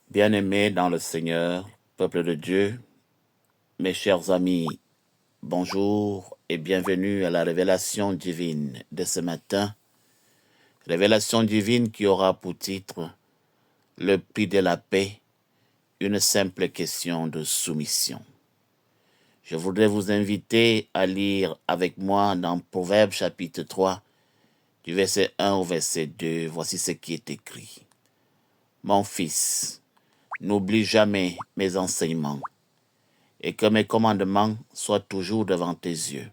Bien-aimés dans le Seigneur, peuple de Dieu, mes chers amis, bonjour et bienvenue à la révélation divine de ce matin. Révélation divine qui aura pour titre le prix de la paix, une simple question de soumission. Je voudrais vous inviter à lire avec moi dans Proverbes chapitre 3, du verset 1 au verset 2. Voici ce qui est écrit. Mon fils, n'oublie jamais mes enseignements, et que mes commandements soient toujours devant tes yeux,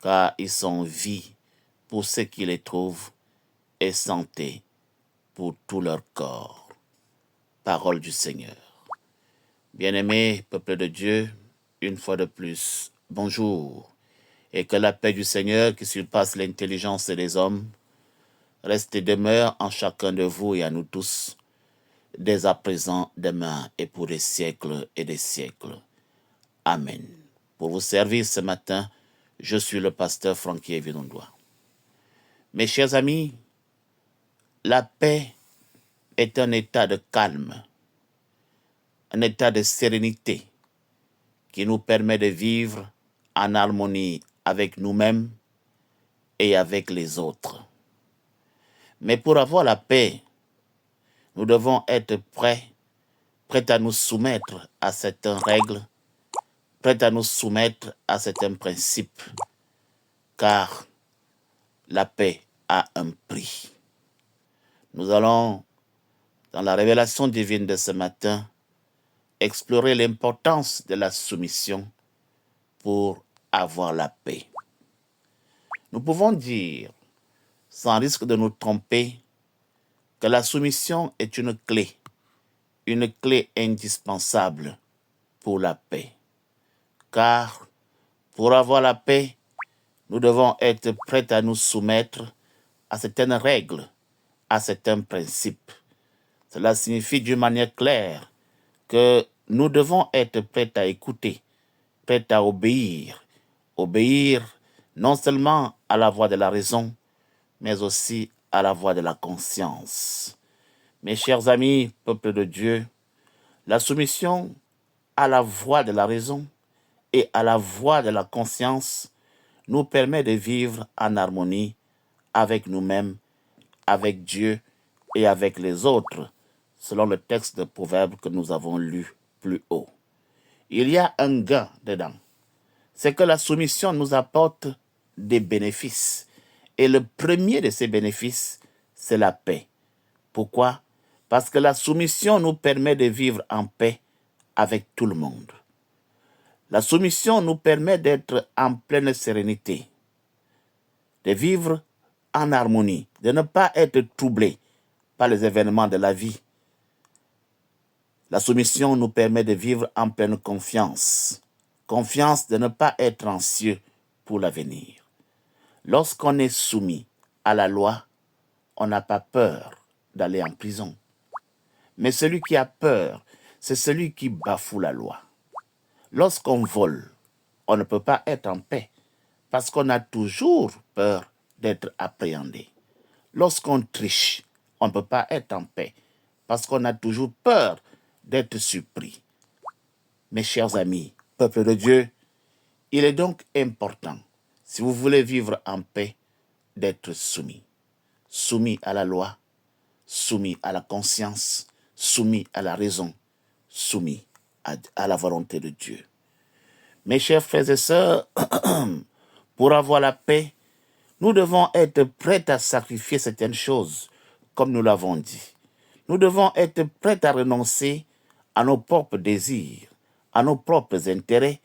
car ils sont vie pour ceux qui les trouvent et santé pour tout leur corps. Parole du Seigneur. Bien-aimés, peuple de Dieu, une fois de plus, bonjour, et que la paix du Seigneur qui surpasse l'intelligence des hommes reste et demeure en chacun de vous et à nous tous, dès à présent, demain et pour des siècles et des siècles. Amen. Pour vous servir ce matin, je suis le pasteur Franquier Vinondois. Mes chers amis, la paix est un état de calme, un état de sérénité qui nous permet de vivre en harmonie avec nous-mêmes et avec les autres. Mais pour avoir la paix, nous devons être prêts à nous soumettre à certaines règles, prêts à nous soumettre à certains principes, car la paix a un prix. Nous allons, dans la révélation divine de ce matin, explorer l'importance de la soumission pour avoir la paix. Nous pouvons dire, sans risque de nous tromper, que la soumission est une clé indispensable pour la paix. Car pour avoir la paix, nous devons être prêts à nous soumettre à certaines règles, à certains principes. Cela signifie d'une manière claire que nous devons être prêts à écouter, prêts à obéir non seulement à la voix de la raison, mais aussi à la voix de la conscience. Mes chers amis, peuple de Dieu, la soumission à la voix de la raison et à la voix de la conscience nous permet de vivre en harmonie avec nous-mêmes, avec Dieu et avec les autres, selon le texte de Proverbes que nous avons lu plus haut. Il y a un gain dedans. C'est que la soumission nous apporte des bénéfices. Et le premier de ces bénéfices, c'est la paix. Pourquoi? Parce que la soumission nous permet de vivre en paix avec tout le monde. La soumission nous permet d'être en pleine sérénité, de vivre en harmonie, de ne pas être troublé par les événements de la vie. La soumission nous permet de vivre en pleine confiance. Confiance de ne pas être anxieux pour l'avenir. Lorsqu'on est soumis à la loi, on n'a pas peur d'aller en prison. Mais celui qui a peur, c'est celui qui bafoue la loi. Lorsqu'on vole, on ne peut pas être en paix parce qu'on a toujours peur d'être appréhendé. Lorsqu'on triche, on ne peut pas être en paix parce qu'on a toujours peur d'être surpris. Mes chers amis, peuple de Dieu, il est donc important, si vous voulez vivre en paix, d'être soumis. Soumis à la loi, soumis à la conscience, soumis à la raison, soumis à la volonté de Dieu. Mes chers frères et sœurs, pour avoir la paix, nous devons être prêts à sacrifier certaines choses, comme nous l'avons dit. Nous devons être prêts à renoncer à nos propres désirs, à nos propres intérêts,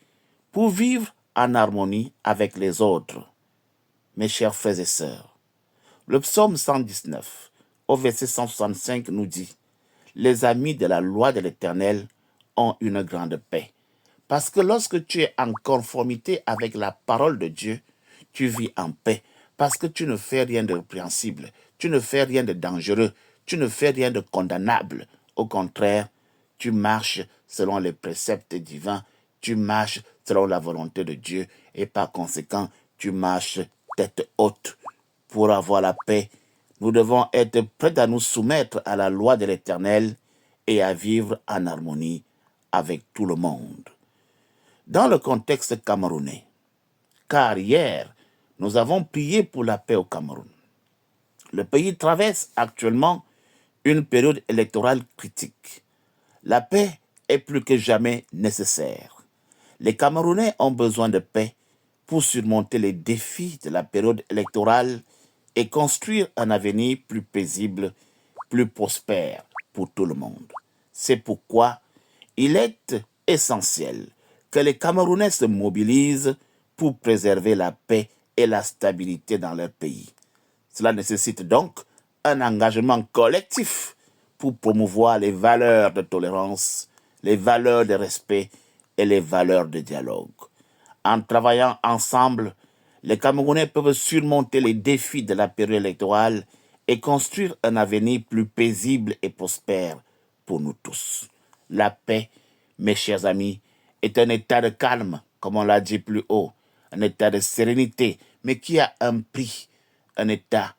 pour vivre en harmonie avec les autres. Mes chers frères et sœurs, le psaume 119, au verset 165, nous dit « Les amis de la loi de l'Éternel ont une grande paix. » Parce que lorsque tu es en conformité avec la parole de Dieu, tu vis en paix. Parce que tu ne fais rien de répréhensible, tu ne fais rien de dangereux, tu ne fais rien de condamnable. Au contraire, tu marches selon les préceptes divins, tu marches selon la volonté de Dieu et par conséquent, tu marches tête haute. Pour avoir la paix, nous devons être prêts à nous soumettre à la loi de l'Éternel et à vivre en harmonie avec tout le monde. Dans le contexte camerounais, car hier, nous avons prié pour la paix au Cameroun. Le pays traverse actuellement une période électorale critique. La paix est plus que jamais nécessaire. Les Camerounais ont besoin de paix pour surmonter les défis de la période électorale et construire un avenir plus paisible, plus prospère pour tout le monde. C'est pourquoi il est essentiel que les Camerounais se mobilisent pour préserver la paix et la stabilité dans leur pays. Cela nécessite donc un engagement collectif pour promouvoir les valeurs de tolérance, les valeurs de respect et les valeurs de dialogue. En travaillant ensemble, les Camerounais peuvent surmonter les défis de la période électorale et construire un avenir plus paisible et prospère pour nous tous. La paix, mes chers amis, est un état de calme, comme on l'a dit plus haut, un état de sérénité, mais qui a un prix, un état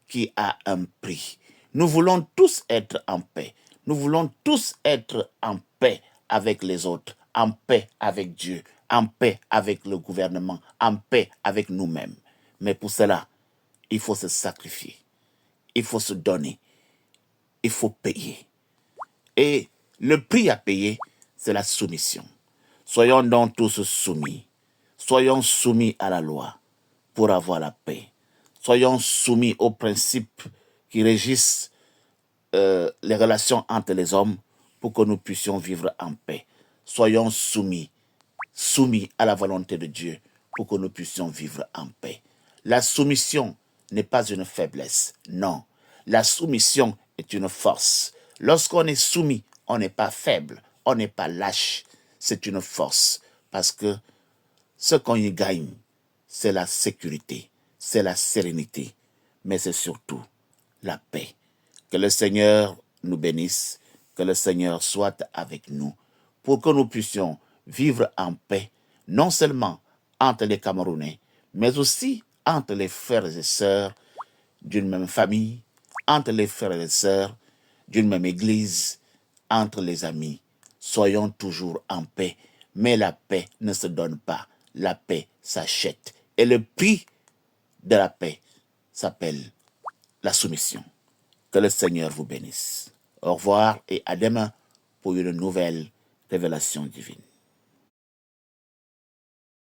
qui a un prix. Nous voulons tous être en paix. Nous voulons tous être en paix avec les autres, en paix avec Dieu, en paix avec le gouvernement, en paix avec nous-mêmes. Mais pour cela, il faut se sacrifier, il faut se donner, il faut payer. Et le prix à payer, c'est la soumission. Soyons donc tous soumis. Soyons soumis à la loi pour avoir la paix. Soyons soumis aux principes qui régissent les relations entre les hommes pour que nous puissions vivre en paix. Soyons soumis à la volonté de Dieu pour que nous puissions vivre en paix. La soumission n'est pas une faiblesse, non. La soumission est une force. Lorsqu'on est soumis, on n'est pas faible, on n'est pas lâche. C'est une force parce que ce qu'on y gagne, c'est la sécurité, c'est la sérénité, mais c'est surtout la paix. Que le Seigneur nous bénisse, que le Seigneur soit avec nous, pour que nous puissions vivre en paix, non seulement entre les Camerounais, mais aussi entre les frères et sœurs d'une même famille, entre les frères et sœurs d'une même église, entre les amis. Soyons toujours en paix, mais la paix ne se donne pas, la paix s'achète. Et le prix de la paix s'appelle la soumission. Que le Seigneur vous bénisse. Au revoir et à demain pour une nouvelle révélation divine.